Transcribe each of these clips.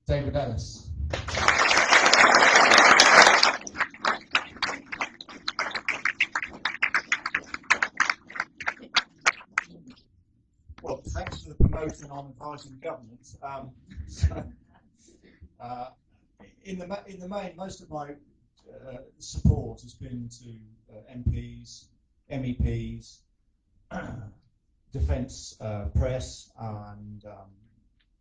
David Ellis. Well, thanks for the promotion on advising government. In the main, most of my support has been to MPs, MEPs, defence press, and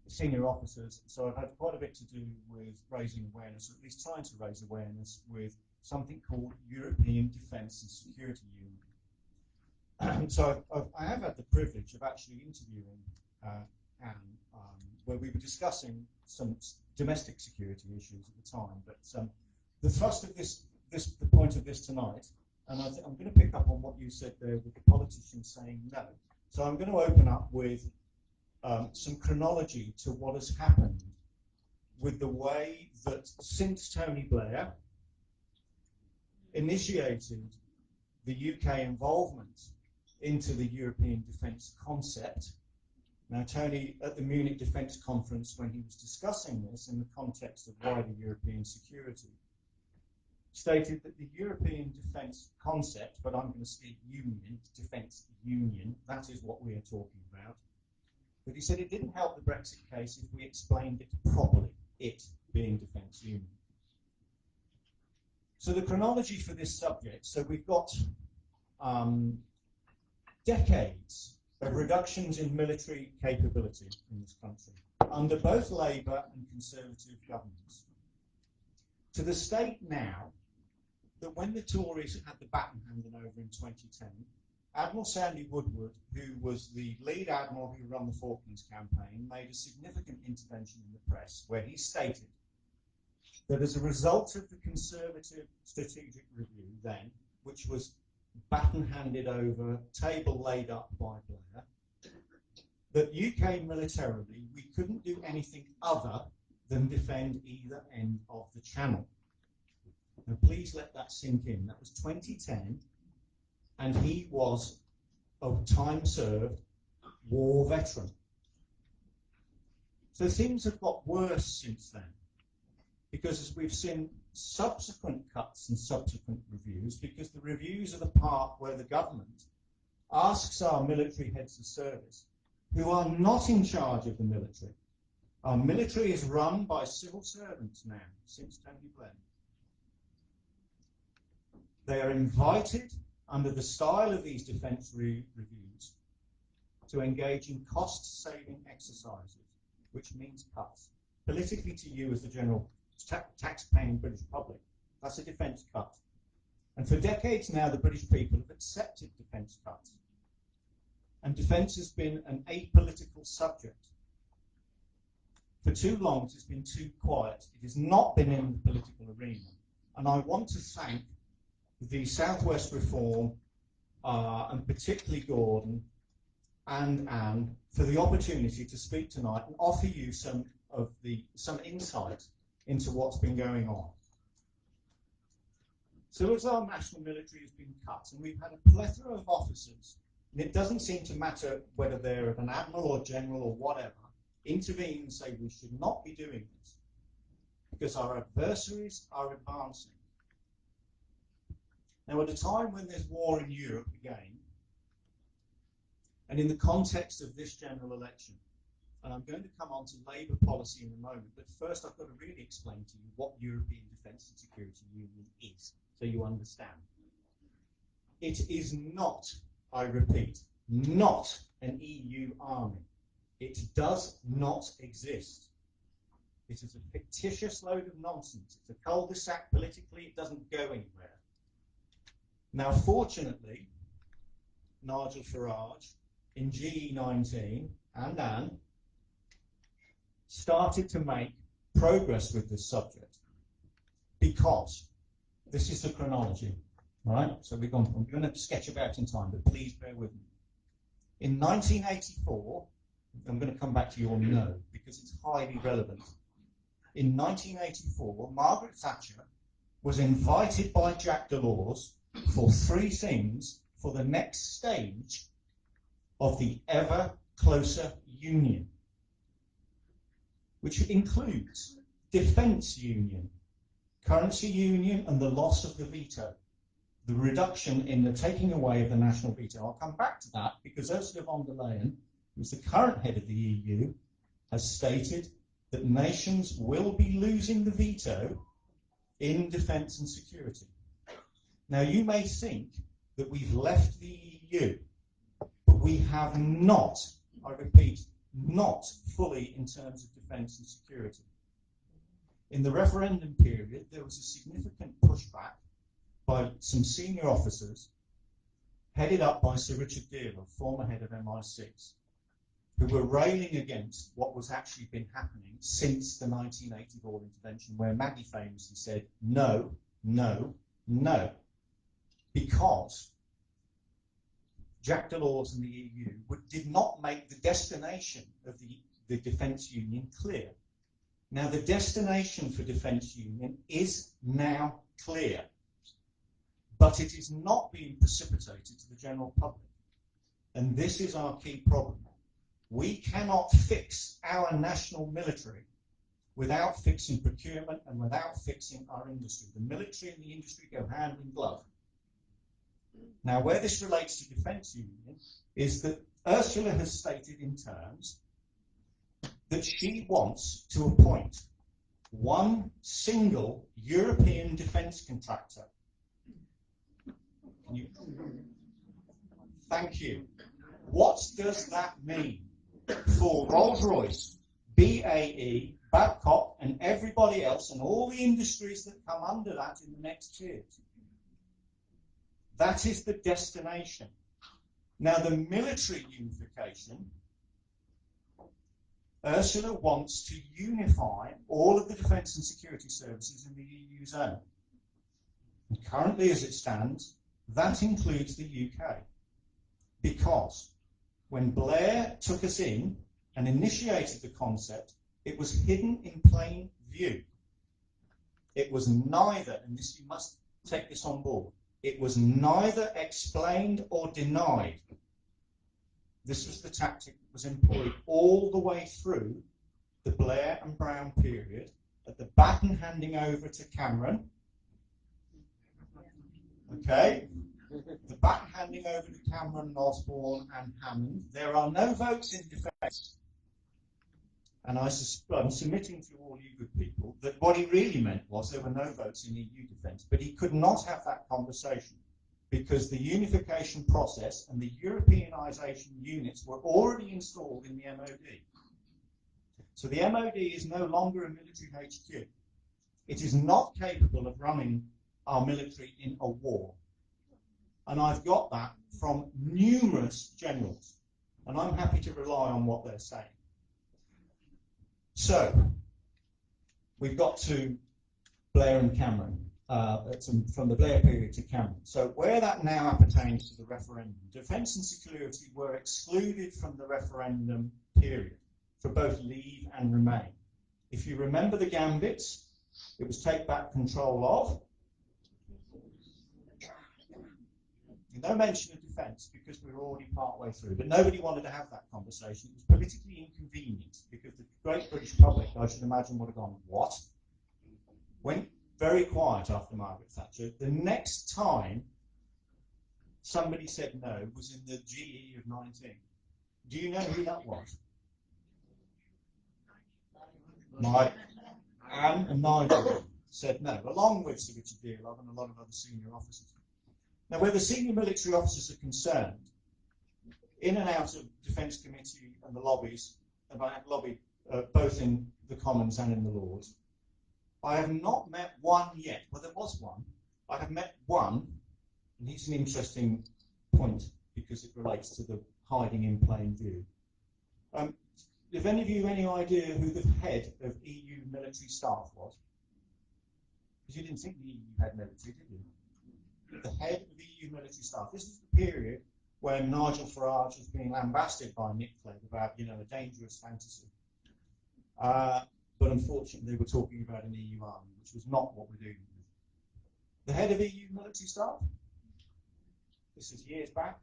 senior officers. So I've had quite a bit to do with raising awareness, or at least trying to raise awareness, with something called European Defence and Security Union. So I have had the privilege of actually interviewing Anne, where we were discussing some domestic security issues at the time. But the thrust of the point of this tonight, and I'm going to pick up on what you said there with the politicians saying no. So I'm going to open up with some chronology to what has happened with the way that since Tony Blair initiated the UK involvement into the European defence concept. Now, Tony, at the Munich Defence Conference, when he was discussing this in the context of wider European security, stated that the European defence concept, but I'm going to speak union, defence union, that is what we are talking about. But he said it didn't help the Brexit case if we explained it properly, it being defence union. So the chronology for this subject, so we've got decades of reductions in military capability in this country under both Labour and Conservative governments. To the state now that when the Tories had the baton handed over in 2010, Admiral Sandy Woodward, who was the lead admiral who ran the Falklands campaign, made a significant intervention in the press where he stated that as a result of the Conservative strategic review then, which was baton handed over, table laid up by Blair, that UK militarily we couldn't do anything other than defend either end of the channel. Now please let that sink in. That was 2010, and he was a time-served war veteran. So things have got worse since then, because as we've seen subsequent cuts and subsequent reviews, because the reviews are the part where the government asks our military heads of service, who are not in charge of the military. Our military is run by civil servants now, since Tony Blair. They are invited, under the style of these defence reviews, to engage in cost-saving exercises, which means cuts. Politically to you as the general tax-paying British public, that's a defence cut. And for decades now, the British people have accepted defence cuts. And defence has been an apolitical subject. For too long, it has been too quiet. It has not been in the political arena. And I want to thank the South West Reform, and particularly Gordon and Anne, for the opportunity to speak tonight and offer you some insight into what's been going on. So as our national military has been cut, and we've had a plethora of officers, and it doesn't seem to matter whether they're an admiral or general or whatever, intervene and say we should not be doing this because our adversaries are advancing. Now, at a time when there's war in Europe again, and in the context of this general election, and I'm going to come on to Labour policy in a moment, but first I've got to really explain to you what European Defence and Security Union is, so you understand. It is not, I repeat, not an EU army. It does not exist. It is a fictitious load of nonsense. It's a cul-de-sac politically. It doesn't go anywhere. Now, fortunately, Nigel Farage in GE19 and Anne started to make progress with this subject because this is the chronology, right? So I'm going to sketch about in time, but please bear with me. In 1984, I'm going to come back to your no because it's highly relevant. In 1984, Margaret Thatcher was invited by Jacques Delors for three things for the next stage of the ever closer union. which includes defence union, currency union, and the loss of the veto, the reduction in the taking away of the national veto. I'll come back to that because Ursula von der Leyen, who's the current head of the EU, has stated that nations will be losing the veto in defence and security. Now, you may think that we've left the EU, but we have not, I repeat, not fully in terms of defence and security. In the referendum period, there was a significant pushback by some senior officers, headed up by Sir Richard Dearlove, former head of MI6, who were railing against what was actually been happening since the 1984 intervention, where Maggie famously said, no, no, no, because Jacques Delors and the EU did not make the destination of the defence union clear. Now, the destination for defence union is now clear, but it is not being precipitated to the general public. And this is our key problem. We cannot fix our national military without fixing procurement and without fixing our industry. The military and the industry go hand in glove. Now, where this relates to defence union is that Ursula has stated in terms that she wants to appoint one single European defence contractor. Thank you. What does that mean for Rolls-Royce, BAE, Babcock, and everybody else, and all the industries that come under that in the next years? That is the destination. Now, the military unification, Ursula wants to unify all of the defence and security services in the EU zone. And currently, as it stands, that includes the UK. Because when Blair took us in and initiated the concept, it was hidden in plain view. It was neither, and this, you must take this on board, it was neither explained or denied. This was the tactic that was employed all the way through the Blair and Brown period, at the baton handing over to Cameron. Okay? The baton handing over to Cameron, Osborne, and Hammond. There are no votes in defence. And I'm submitting to all you good people that what he really meant was there were no votes in EU defence, but he could not have that conversation because the unification process and the Europeanisation units were already installed in the MOD. So the MOD is no longer a military HQ. It is not capable of running our military in a war. And I've got that from numerous generals, and I'm happy to rely on what they're saying. So, we've got to Blair and Cameron, from the Blair period to Cameron. So where that now appertains to the referendum, defence and security were excluded from the referendum period for both leave and remain. If you remember the gambits, it was take back control of. No mention of defence because we were already part way through, but nobody wanted to have that conversation. It was politically inconvenient because the great British public, I should imagine, would have gone, what? Went very quiet after Margaret Thatcher. The next time somebody said no was in the GE of 19. Do you know who that was? Anne and Nigel said no, along with Sir Richard Dearlove and a lot of other senior officers. Now, where the senior military officers are concerned, in and out of Defence Committee and the lobbies, and I have lobbied both in the Commons and in the Lords, I have not met one yet. Well, there was one. I have met one, and he's an interesting point because it relates to the hiding in plain view. Have any of you any idea who the head of EU military staff was? Because you didn't think the EU had military, did you? The head of EU military staff. This is the period when Nigel Farage was being lambasted by Nick Clegg about, a dangerous fantasy. But unfortunately, they were talking about an EU army, which was not what we're doing. The head of EU military staff, this is years back,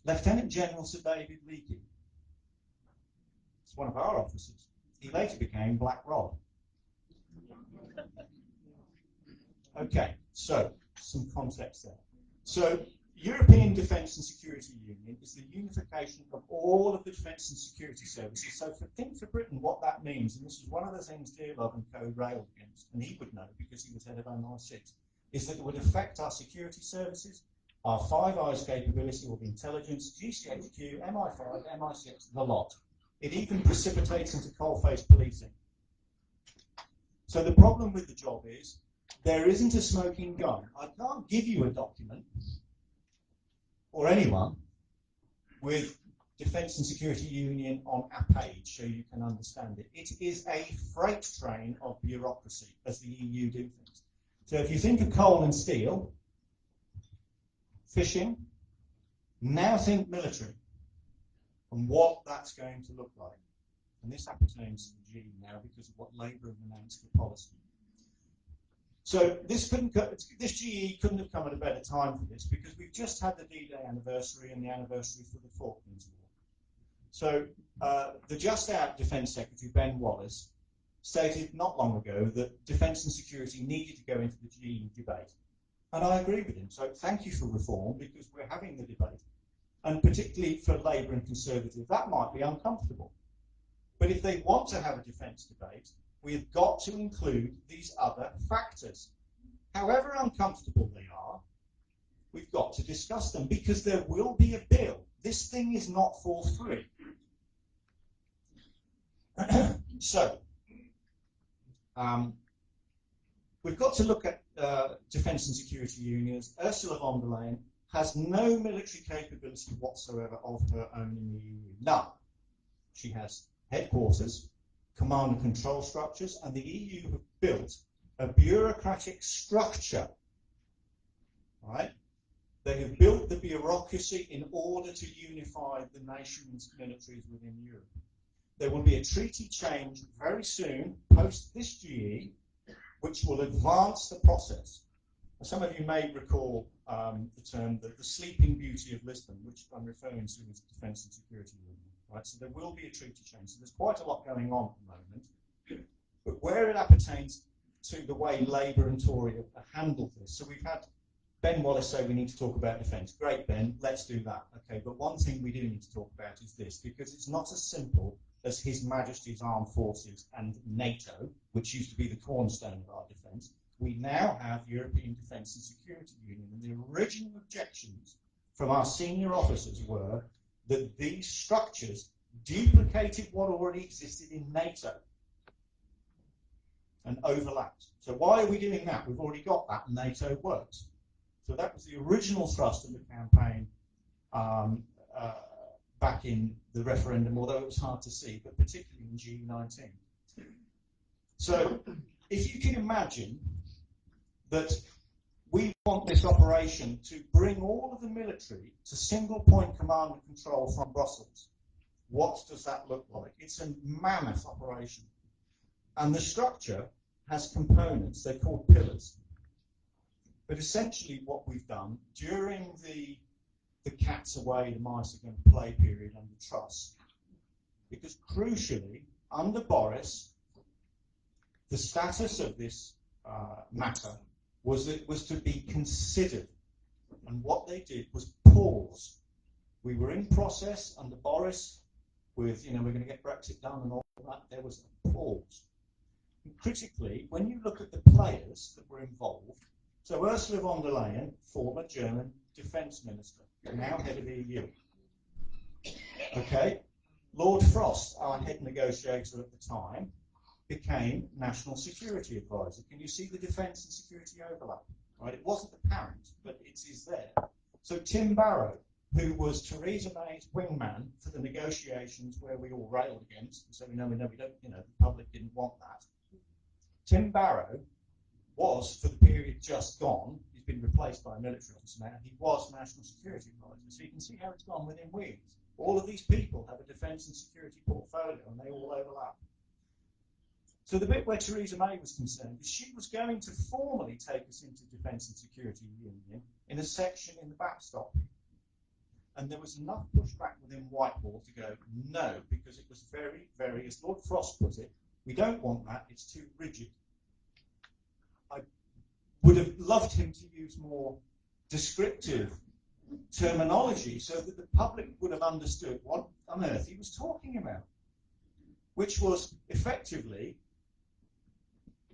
Lieutenant General Sir David Leakey. one of our officers. He later became Black Rod. Okay, so some context there. So European Defence and Security Union is the unification of all of the defence and security services. So for Britain, what that means, and this is one of the things Dearlove and co railed against, and he would know because he was head of MI6, is that it would affect our security services, our Five Eyes capability, or the intelligence, GCHQ, MI5, MI6, the lot. It even precipitates into coal-face policing. So the problem with the job is there isn't a smoking gun. I can't give you a document or anyone with Defence and Security Union on a page so you can understand it. It is a freight train of bureaucracy, as the EU do things. So if you think of coal and steel, fishing, now think military and what that's going to look like. And this appertains to the G now because of what Labour have announced for policy. So this GE couldn't have come at a better time for this because we've just had the D-Day anniversary and the anniversary for the Falklands War. So the just out Defence Secretary, Ben Wallace, stated not long ago that defence and security needed to go into the GE debate. And I agree with him. So thank you for reform because we're having the debate. And particularly for Labour and Conservative, that might be uncomfortable. But if they want to have a defence debate, we've got to include these other factors. However uncomfortable they are, we've got to discuss them because there will be a bill. This thing is not for free. So, we've got to look at Defence and Security Unions. Ursula von der Leyen has no military capability whatsoever of her own in the EU. None. She has headquarters, command and control structures, and the EU have built a bureaucratic structure, right? They have built the bureaucracy in order to unify the nation's militaries within Europe. There will be a treaty change very soon, post this GE, which will advance the process. Some of you may recall the term the sleeping beauty of Lisbon, which I'm referring to as Defence and Security Union. Right? So there will be a treaty change. So there's quite a lot going on at the moment. But where it appertains to the way Labour and Tory have handled this, so we've had Ben Wallace say we need to talk about defence. Great, Ben, let's do that. Okay, but one thing we do need to talk about is this, because it's not as simple as His Majesty's Armed Forces and NATO, which used to be the cornerstone of our defence. We now have European Defence and Security Union, and the original objections from our senior officers were that these structures duplicated what already existed in NATO and overlapped. So why are we doing that? We've already got that, and NATO works. So that was the original thrust of the campaign back in the referendum, although it was hard to see, but particularly in G19. So if you can imagine that we want this operation to bring all of the military to single point command and control from Brussels, what does that look like? It's a mammoth operation. And the structure has components, they're called pillars. But essentially what we've done during the cat's away, the mice are going to play period under Truss, because crucially, under Boris, the status of this matter was that it was to be considered. And what they did was pause. We were in process under Boris with, we're going to get Brexit done and all that. There was a pause. And critically, when you look at the players that were involved, so Ursula von der Leyen, former German defence minister, now head of EU. Okay, Lord Frost, our head negotiator at the time, became National Security Advisor. Can you see the defence and security overlap? Right, it wasn't apparent, but it is there. So Tim Barrow, who was Theresa May's wingman for the negotiations where we all railed against, and said, we don't, the public didn't want that. Tim Barrow was, for the period just gone, he's been replaced by a military officer now, he was National Security Advisor. So you can see how it's gone within weeks. All of these people have a defence and security portfolio, and they all overlap. So the bit where Theresa May was concerned is she was going to formally take us into Defence and Security Union in a section in the backstop. And there was enough pushback within Whitehall to go, no, because it was very, very, as Lord Frost put it, we don't want that, it's too rigid. I would have loved him to use more descriptive terminology so that the public would have understood what on earth he was talking about, which was effectively,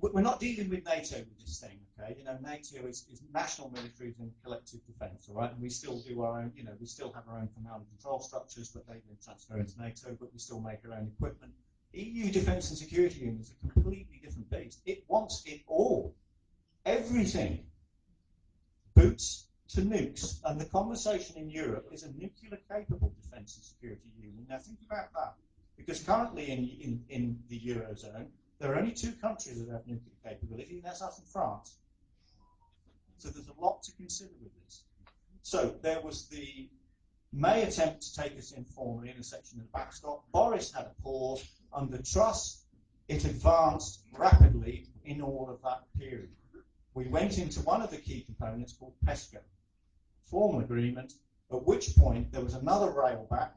we're not dealing with NATO with this thing, okay? You know, NATO is national militaries and collective defence, all right? And we still do our own, you know, we still have our own command and control structures, but they then transfer into NATO, but we still make our own equipment. EU Defence and Security Union is a completely different beast. It wants it all. Everything. Boots to nukes. And the conversation in Europe is a nuclear-capable defence and security union. Now think about that. Because currently in the Eurozone, there are only 2 countries that have nuclear capability, and that's us and France. So there's a lot to consider with this. So there was the May attempt to take us in formally in a section of the backstop. Boris had a pause. Under Truss, it advanced rapidly in all of that period. We went into one of the key components called PESCO, formal agreement, at which point there was another railback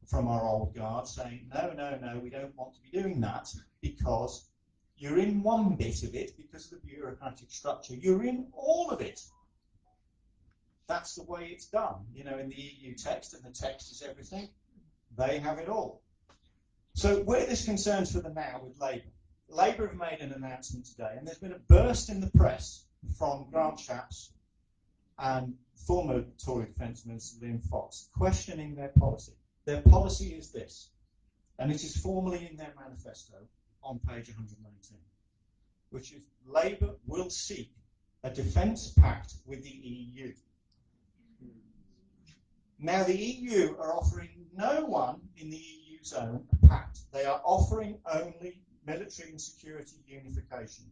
from our old guard saying, no, no, no, we don't want to be doing that because you're in one bit of it because of the bureaucratic structure. You're in all of it. That's the way it's done. You know, in the EU text, and the text is everything, they have it all. So where this concerns for the now with Labour. Labour have made an announcement today, and there's been a burst in the press from Grant Shapps and former Tory Defence Minister Liam Fox questioning their policy. Their policy is this, and it is formally in their manifesto on page 119, which is Labour will seek a defence pact with the EU. Now, the EU are offering no one in the EU zone a pact. They are offering only military and security unification.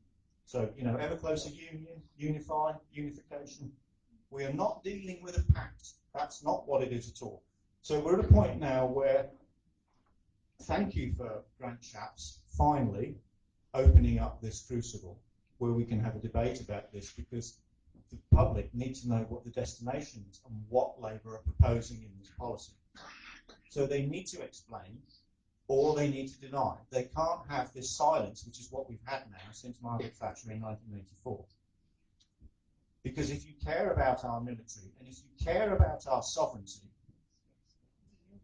So, you know, ever closer union, unify, unification. We are not dealing with a pact. That's not what it is at all. So we're at a point now where, thank you for Grant Shapps finally opening up this crucible where we can have a debate about this, because the public need to know what the destination is and what Labour are proposing in this policy. So they need to explain, or they need to deny. They can't have this silence, which is what we've had now since Margaret Thatcher in 1984. Because if you care about our military, and if you care about our sovereignty,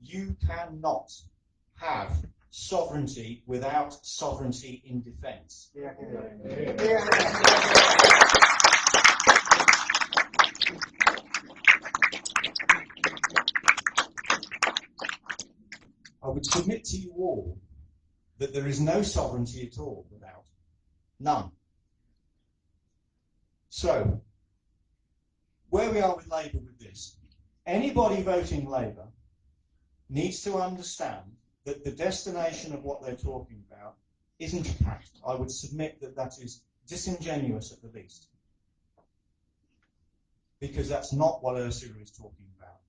you cannot have sovereignty without sovereignty in defence. I would submit to you all that there is no sovereignty at all without. None. So, where we are with Labour with this, anybody voting Labour needs to understand that the destination of what they're talking about isn't a pact. I would submit that that is disingenuous at the least, because that's not what Ursula is talking about.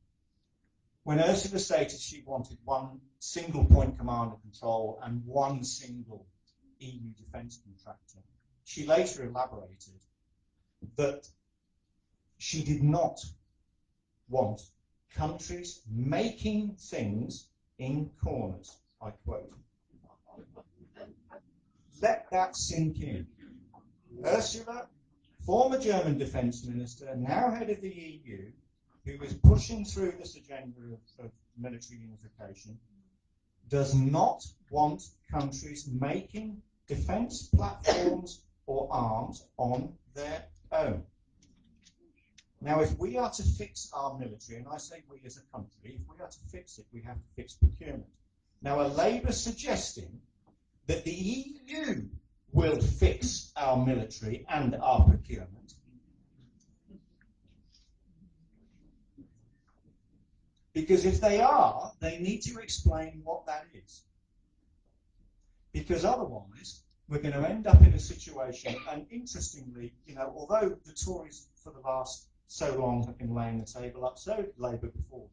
When Ursula stated she wanted one single point command and control and one single EU defence contractor, she later elaborated that she did not want countries making things in corners. I quote. Let that sink in. Ursula, former German defence minister, now head of the EU, who is pushing through this agenda of military unification, does not want countries making defence platforms or arms on their own. Now, if we are to fix our military, and I say we as a country, if we are to fix it, we have to fix procurement. Now, are Labour suggesting that the EU will fix our military and our procurement? Because if they are, they need to explain what that is. Because otherwise, we're going to end up in a situation, and interestingly, you know, although the Tories for the last so long have been laying the table up, so did Labour before them.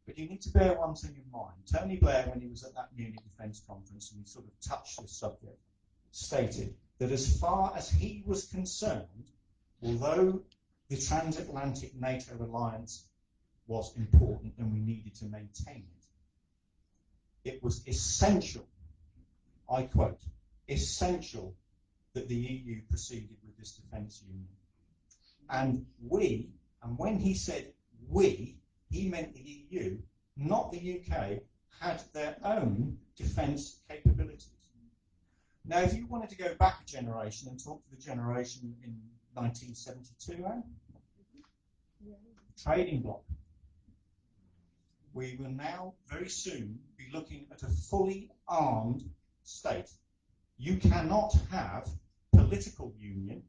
But you need to bear one thing in mind. Tony Blair, when he was at that Munich Defence Conference, and he sort of touched this subject, stated that as far as he was concerned, although the transatlantic NATO alliance was important and we needed to maintain it. It was essential, I quote, essential that the EU proceeded with this defence union. And we, and when he said we, he meant the EU, not the UK, had their own defence capabilities. Now, if you wanted to go back a generation and talk to the generation in 1972, trading bloc, we will now very soon be looking at a fully armed state. You cannot have political union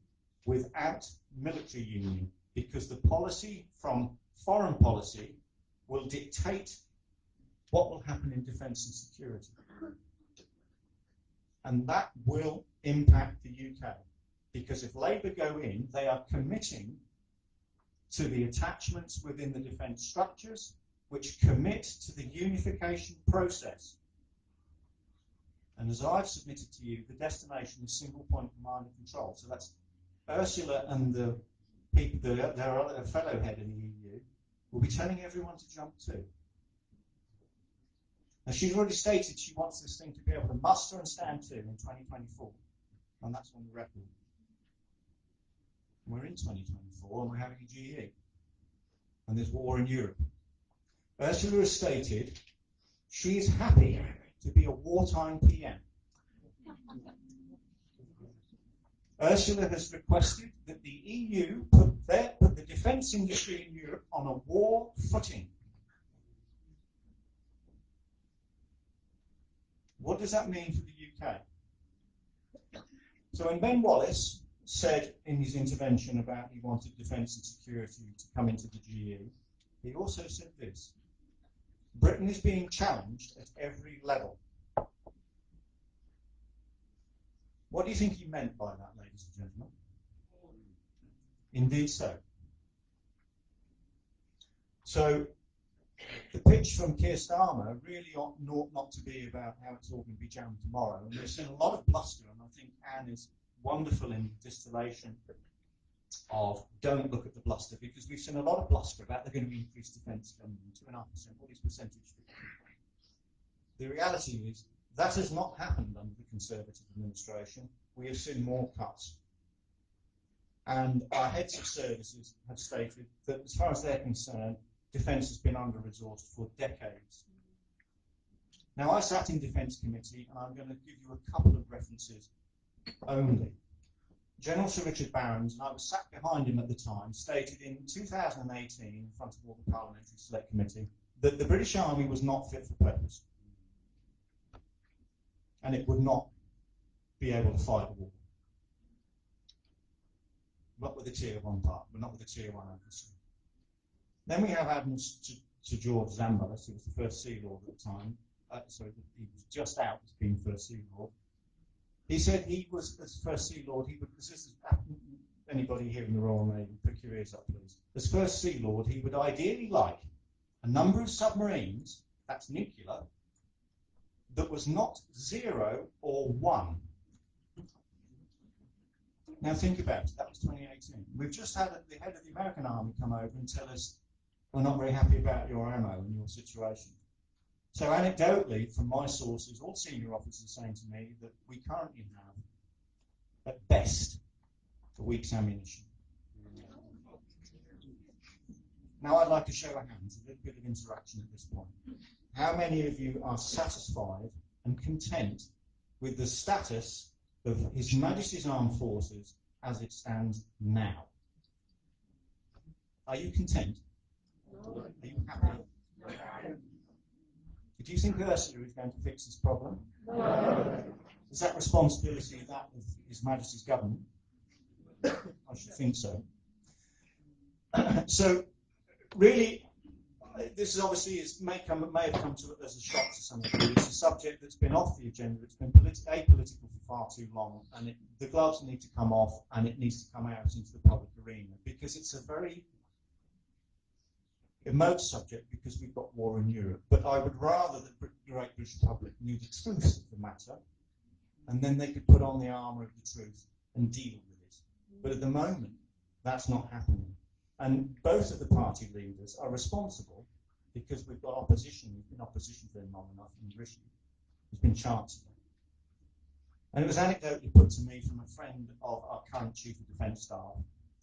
without military union, because the policy from foreign policy will dictate what will happen in defence and security. And that will impact the UK, because if Labour go in, they are committing to the attachments within the defence structures which commit to the unification process. And as I've submitted to you, the destination is single point command and control. So that's Ursula and the people, their fellow head of the EU, will be telling everyone to jump to. Now, she's already stated she wants this thing to be able to muster and stand to in 2024. And that's on the record. We're in 2024 and we're having a GE. And there's war in Europe. Ursula has stated she is happy to be a wartime PM. Ursula has requested that the EU put the defence industry in Europe on a war footing. What does that mean for the UK? So when Ben Wallace said in his intervention about he wanted defence and security to come into the GE, he also said this: Britain is being challenged at every level. What do you think he meant by that, ladies and gentlemen? Indeed so. So the pitch from Keir Starmer really ought not to be about how it's all going to be jammed tomorrow. And we've seen a lot of bluster, and I think Anne is wonderful in distillation of don't look at the bluster, because we've seen a lot of bluster about they're going to be increased defence spending, 2.5%, what is percentage? The reality is that has not happened under the Conservative administration. We have seen more cuts. And our heads of services have stated that as far as they're concerned, defence has been under-resourced for decades. Now, I sat in Defence Committee, and I'm going to give you a couple of references only. General Sir Richard Barrons, and I was sat behind him at the time, stated in 2018 in front of all the Parliamentary Select Committee that the British Army was not fit for purpose. And it would not be able to fight the war. Not with a tier 1 part, but not with a tier 1 officer. Then we have Admiral Sir George Zambales, who was the first Sea Lord at the time. He was just out as being first Sea Lord. He said he was, as first Sea Lord, he would, because this is anybody here in the Royal Navy, prick your ears up, please. As first Sea Lord, he would ideally like a number of submarines, that's nuclear, that was not 0 or 1. Now think about it, that was 2018. We've just had the head of the American Army come over and tell us we're not very happy about your ammo and your situation. So anecdotally, from my sources, all senior officers are saying to me that we currently have, at best, a week's ammunition. Now I'd like to show of hands, a little bit of interaction at this point. How many of you are satisfied and content with the status of His Majesty's Armed Forces as it stands now? Are you content? No. Are you happy? No. Do you think Ursula is going to fix this problem? No. Is that responsibility of that of His Majesty's government? I should think so. So, really, this is obviously may have come to as a shock to some of you. It's a subject that's been off the agenda. It's been apolitical for far too long, and the gloves need to come off, and it needs to come out into the public arena, because it's a very remote subject, because we've got war in Europe. But I would rather that the Great British public knew the truth of the matter, and then they could put on the armour of the truth and deal with it. But at the moment, that's not happening. And both of the party leaders are responsible because we've got opposition. We've been opposition for him long enough in Rishi. He's been Chancellor. And it was anecdotally put to me from a friend of our current Chief of Defence Staff,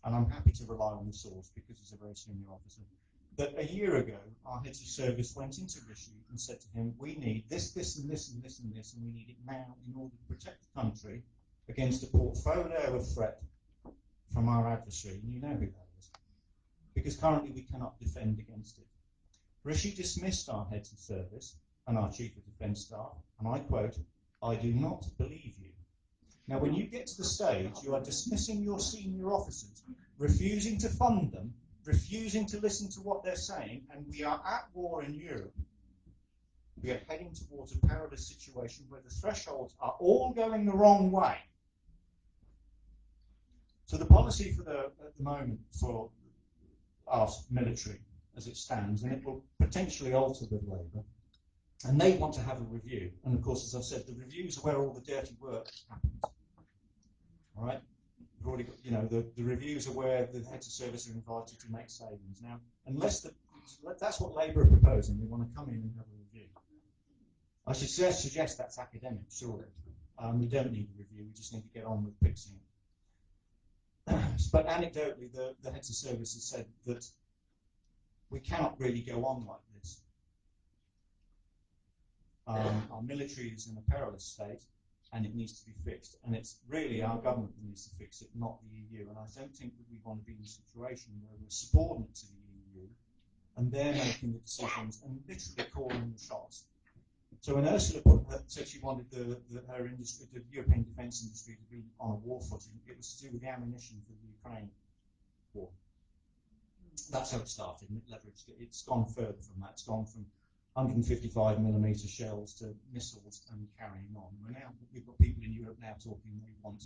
and I'm happy to rely on the source because he's a very senior officer, that a year ago our heads of service went into Rishi and said to him, we need this, this and this and this and this, and we need it now in order to protect the country against a portfolio of threat from our adversary. And you know who that is. Because currently we cannot defend against it. Rishi dismissed our heads of service and our Chief of Defence Staff, and I quote, I do not believe you. Now, when you get to the stage, you are dismissing your senior officers, refusing to fund them, refusing to listen to what they're saying, and we are at war in Europe. We are heading towards a perilous situation where the thresholds are all going the wrong way. So the policy at the moment for our military, as it stands, and it will potentially alter with Labour, and they want to have a review. And of course, as I've said, the reviews are where all the dirty work happens. All right? We've already got, the reviews are where the heads of service are invited to make savings. Now, unless that's what Labour are proposing, they want to come in and have a review. I should suggest that's academic, surely. We don't need a review, we just need to get on with fixing it. But anecdotally, the heads of service have said that we cannot really go on like this. Our military is in a perilous state and it needs to be fixed. And it's really our government that needs to fix it, not the EU. And I don't think that we want to be in a situation where we're subordinate to the EU and they're making the decisions and literally calling the shots. So when Ursula said she wanted her industry, the European defence industry, to be on a war footing, it was to do with the ammunition for the Ukraine war. That's how it started, and it leveraged it. It's gone further from that. It's gone from 155mm shells to missiles and carrying on. We've got people in Europe now talking they want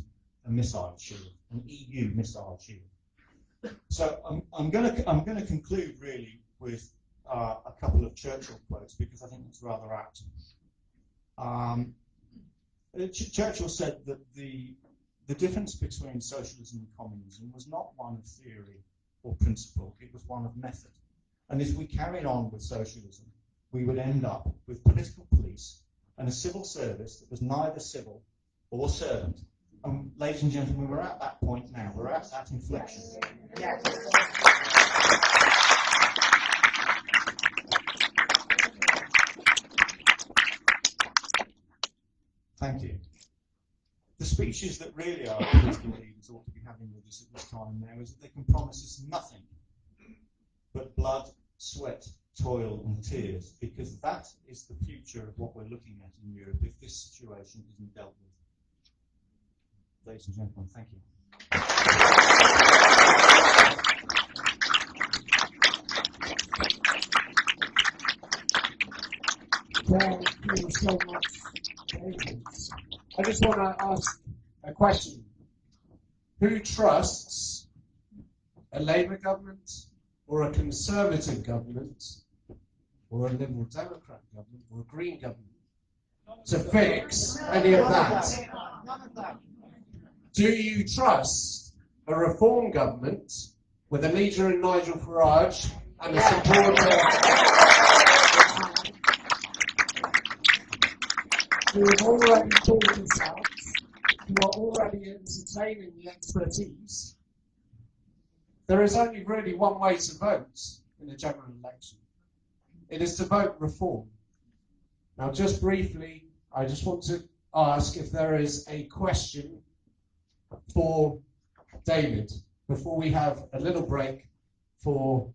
a missile shield, an EU missile shield. So I'm going to conclude really with a couple of Churchill quotes because I think it's rather apt. Churchill said that the difference between socialism and communism was not one of theory or principle, it was one of method. And if we carried on with socialism, we would end up with political police and a civil service that was neither civil or servant. And ladies and gentlemen, we're at that point now. We're at that inflection. Yes. Thank you. The speeches that really our political leaders ought to be having with us at this time now is that they can promise us nothing but blood, sweat, toil and tears, because that is the future of what we're looking at in Europe if this situation isn't dealt with. Ladies and gentlemen, thank you. Thank you so much, David. I just want to ask a question. Who trusts a Labour government or a Conservative government or a Liberal Democrat government or a Green government to fix any of that? Do you trust a Reform government with a leader in Nigel Farage and a supporter who have already called this out, who are already entertaining the expertise? There is only really one way to vote in a general election. It is to vote Reform. Now, just briefly, I just want to ask if there is a question for David before we have a little break for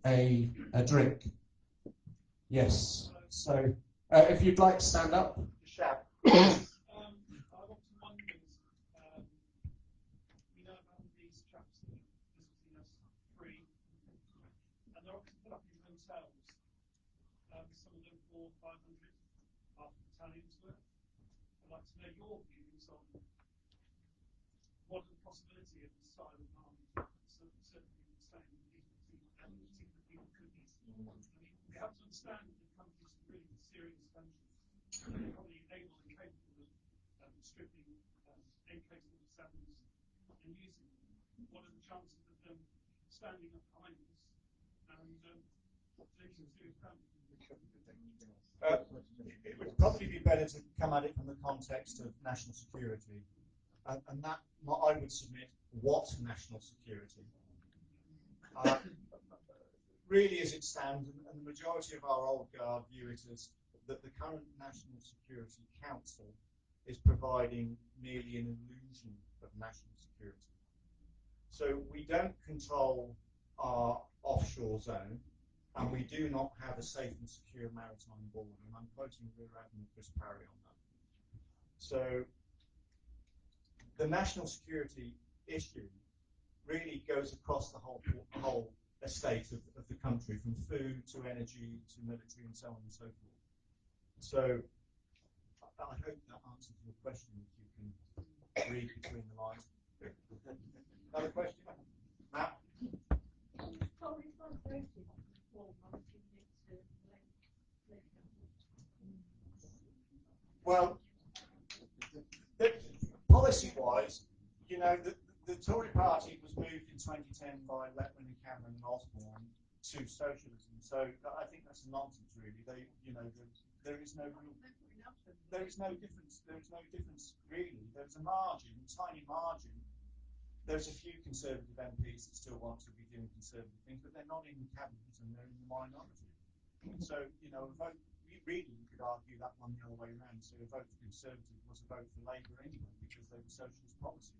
a drink. Yes. So, if you'd like to stand up, shout. I want to wonder we know about these chaps that are visiting us free, and they're often put up in hotels, some of them for 500 after Italians work. I'd like to know your views on what are the possibility of the style of army, certainly staying in the and particular people could be. I mean, we have to understand that the countries are really serious countries. They're probably able and capable of stripping AK-47s and using them. What are the chances of them standing up behind us and taking us serious ground. It would probably be better to come at it from the context of national security, and that I would submit what national security. Really, as it stands, and the majority of our old guard view it as that the current National Security Council is providing merely an illusion of national security. So we don't control our offshore zone, and we do not have a safe and secure maritime border. And I'm quoting Rear Admiral Chris Parry on that. So the national security issue really goes across the whole estate of the country, from food to energy to military and so on and so forth. So I hope that answers your question, if you can read between the lines. Another question? Matt? Well, policy-wise, you know, the Tory party was moved in 2010 by Letwin and Cameron and Osborne to socialism. So I think that's nonsense, really. There is no difference. There is no difference, really. There's a margin, a tiny margin. There's a few Conservative MPs that still want to be doing Conservative things, but they're not in the cabinet and they're in the minority. So, you know, a vote, really, you could argue that one the other way around. So a vote for Conservative was a vote for Labour anyway, because they were socialist policy.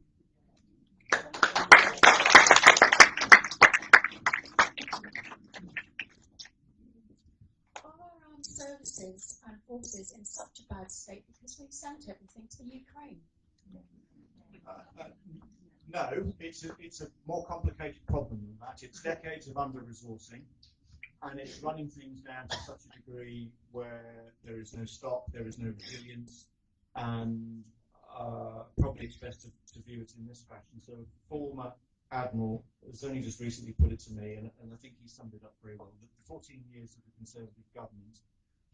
Are our armed services and forces in such a bad state because we've sent everything to Ukraine? No, it's a more complicated problem than that. It's decades of under-resourcing, and it's running things down to such a degree where there is no stock, there is no resilience, and probably it's best to view it in this fashion. So a former Admiral has only just recently put it to me, and I think he summed it up very well, that the 14 years of the Conservative government,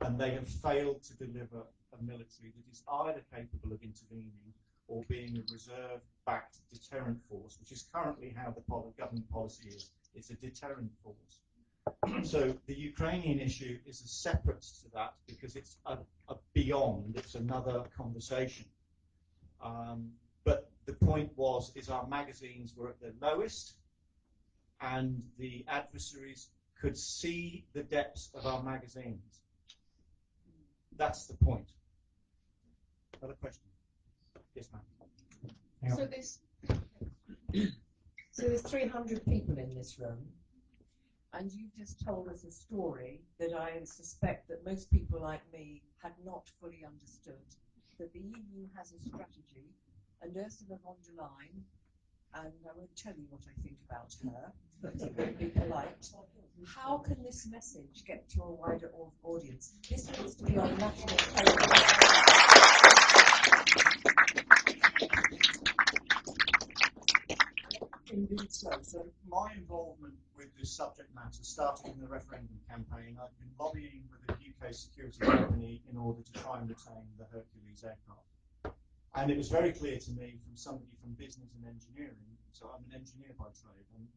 and they have failed to deliver a military that is either capable of intervening or being a reserve-backed deterrent force, which is currently how the government policy is. It's a deterrent force. So the Ukrainian issue is a separate to that, because it's a beyond, it's another conversation. But the point is our magazines were at their lowest, and the adversaries could see the depths of our magazines. That's the point. Another question? Yes, ma'am. So there's 300 people in this room, and you've just told us a story that I suspect that most people like me had not fully understood, that the EU has a strategy, and Ursula von der Leyen, and I won't tell you what I think about her, but it will be polite. How can this message get to a wider audience? This needs to be on national television. Indeed so. So my involvement with this subject matter started in the referendum campaign. I've been lobbying with a UK security company in order to try and retain the Hercules aircraft. And it was very clear to me from somebody from business and engineering, so I'm an engineer by trade, I'm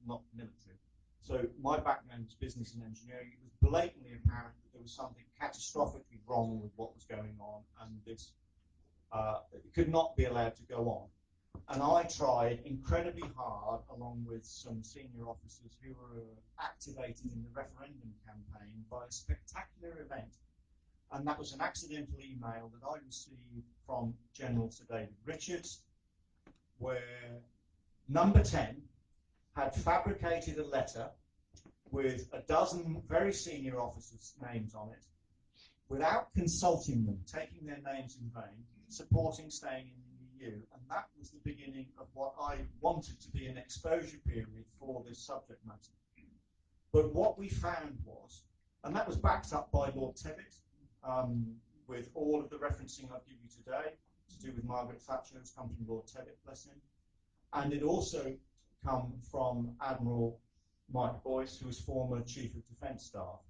not military. So my background is business and engineering. It was blatantly apparent that there was something catastrophically wrong with what was going on, and this could not be allowed to go on. And I tried incredibly hard, along with some senior officers who were activated in the referendum campaign, by a spectacular event. And that was an accidental email that I received from General Sir David Richards, where Number 10 had fabricated a letter with a dozen very senior officers' names on it, without consulting them, taking their names in vain, supporting staying in the EU. And that was the beginning of what I wanted to be an exposure period for this subject matter. But what we found was, and that was backed up by Lord Tevitt, with all of the referencing I've given you today, to do with Margaret Thatcher, has come from Lord Tevitt, bless him. And it also come from Admiral Mike Boyce, who was former Chief of Defence Staff,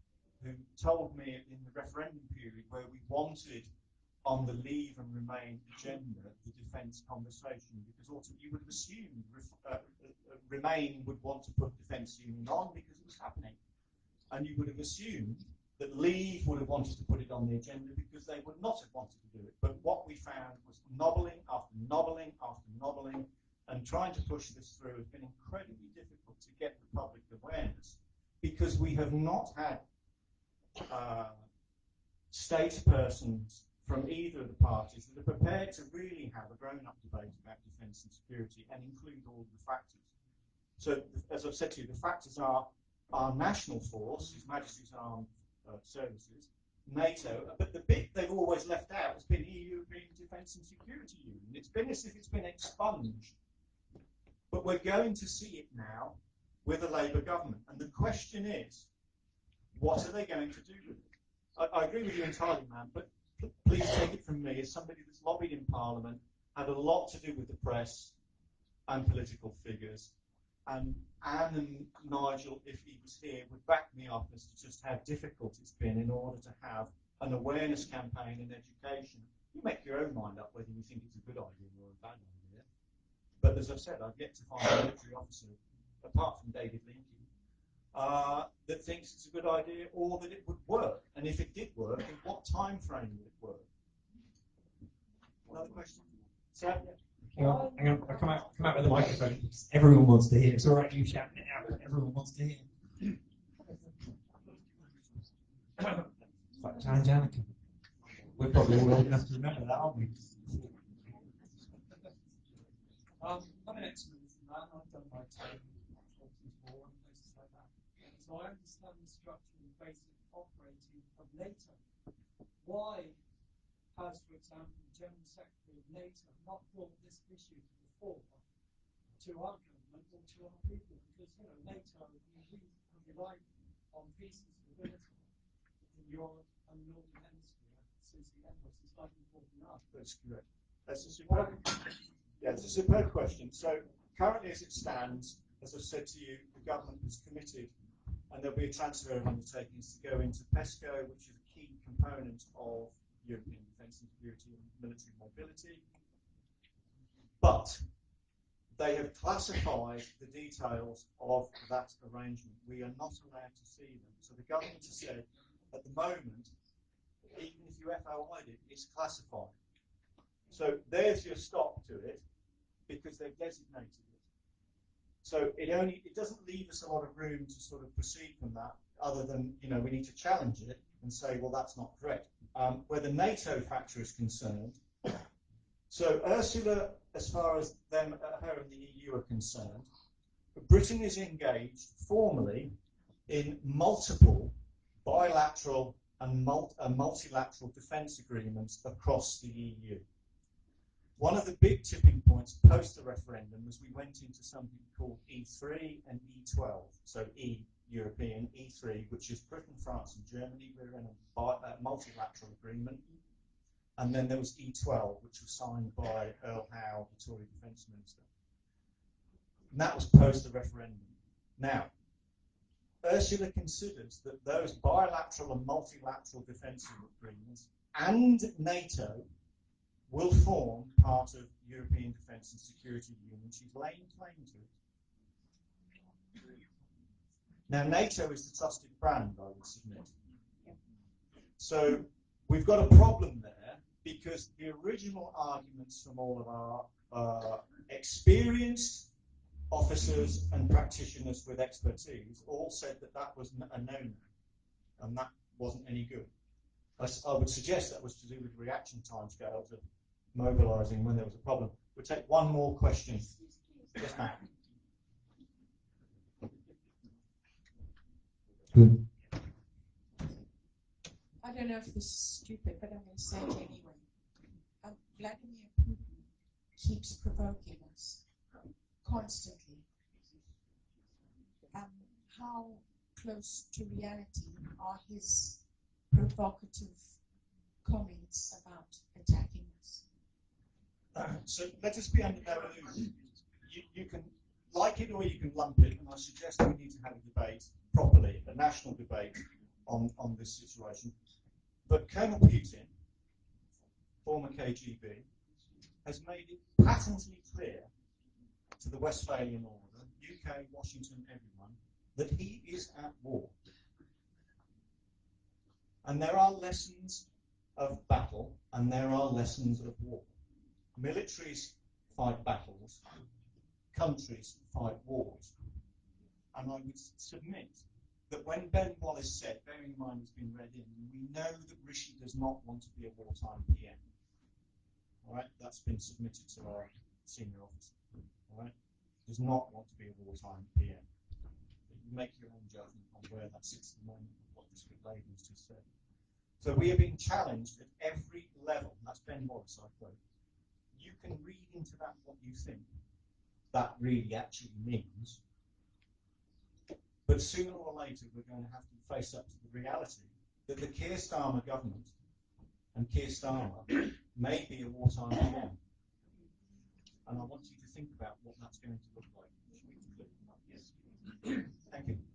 who told me in the referendum period, where we wanted on the leave and remain agenda the defence conversation, because ultimately you would have assumed Remain would want to put Defence Union on because it was happening. And you would have assumed that Leave would have wanted to put it on the agenda because they would not have wanted to do it. But what we found was nobbling after nobbling after nobbling, and trying to push this through has been incredibly difficult to get the public awareness because we have not had statespersons from either of the parties that are prepared to really have a grown-up debate about defence and security and include all the factors. So, as I've said to you, the factors are our national force, His Majesty's Armed Services, NATO, but the bit they've always left out has been European Defence and Security Union. It's been as if it's been expunged. But we're going to see it now with a Labour government. And the question is, what are they going to do with it? I agree with you entirely, man, but please take it from me, as somebody that's lobbied in Parliament, had a lot to do with the press and political figures. And Anne and Nigel, if he was here, would back me up as to just how difficult it's been in order to have an awareness campaign in education. You make your own mind up whether you think it's a good idea or a bad idea. But as I've said, I've yet to find a military officer, apart from David Lincoln, that thinks it's a good idea or that it would work. And if it did work, in what time frame would it work? Another question? Sir? Hang on. I'll come out with the microphone. Everyone wants to hear. It's all right, you shouting it out, but everyone wants to hear. It's like Tangelica. We're probably all old enough to remember that, aren't we? I'm an ex-military man. I've done my time in war and places like that. So I understand the structure and basic operating of NATO. Why has, for example, the General Secretary of NATO not brought this issue to the fore to our government or to our people? Because, NATO, we have relied on peace and stability in Europe and the Northern Hemisphere since the end of 1949. That's correct. That's a superb question. So currently as it stands, as I've said to you, the government has committed, and there'll be a transfer of undertakings to go into PESCO, which is a key component of European defence and security and military mobility. But they have classified the details of that arrangement. We are not allowed to see them. So the government has said, at the moment, even if you FOI'd it, it's classified. So there's your stop to it, because they've designated it. So it doesn't leave us a lot of room to sort of proceed from that, other than, we need to challenge it and say, well, that's not correct. Where the NATO factor is concerned, so Ursula, as far as her and the EU are concerned, Britain is engaged formally in multiple bilateral and multilateral defence agreements across the EU. One of the big tipping points post the referendum was we went into something called E3 and E12. So E, European, E3, which is Britain, France and Germany. We're in a multilateral agreement. And then there was E12, which was signed by Earl Howe, the Tory Defence Minister. And that was post the referendum. Now, Ursula considers that those bilateral and multilateral defence agreements and NATO will form part of European Defence and Security Union. She's laying claim to it. Now, NATO is the trusted brand, I would submit. So we've got a problem there, because the original arguments from all of our experienced officers and practitioners with expertise all said that was a no-no, and that wasn't any good. I would suggest that was to do with reaction timescales of mobilising when there was a problem. We'll take one more question. Yes, ma'am. Good. I don't know if this is stupid, but I'm going to say it anyway. Vladimir Putin keeps provoking us constantly. How close to reality are his provocative comments about attacking us? So let us be under no illusion. You can like it or you can lump it, and I suggest we need to have a debate properly, a national debate on this situation. But Colonel Paignton, former KGB, has made it patently clear to the Westphalian Order, UK, Washington, everyone, that he is at war. And there are lessons of battle and there are lessons of war. Militaries fight battles, countries fight wars. And I would submit that when Ben Wallace said, bearing in mind it's been read in, we know that Rishi does not want to be a wartime PM. All right, that's been submitted to our senior officer. All right, does not want to be a wartime PM. But you make your own judgment on where that sits at the moment and what District Labour has just said. So we are being challenged at every level. That's Ben Wallace, I quote. You can read into that what you think that really actually means. But sooner or later, we're going to have to face up to the reality that the Keir Starmer government and Keir Starmer may be a wartime PM. And I want you to think about what that's going to look like. Thank you.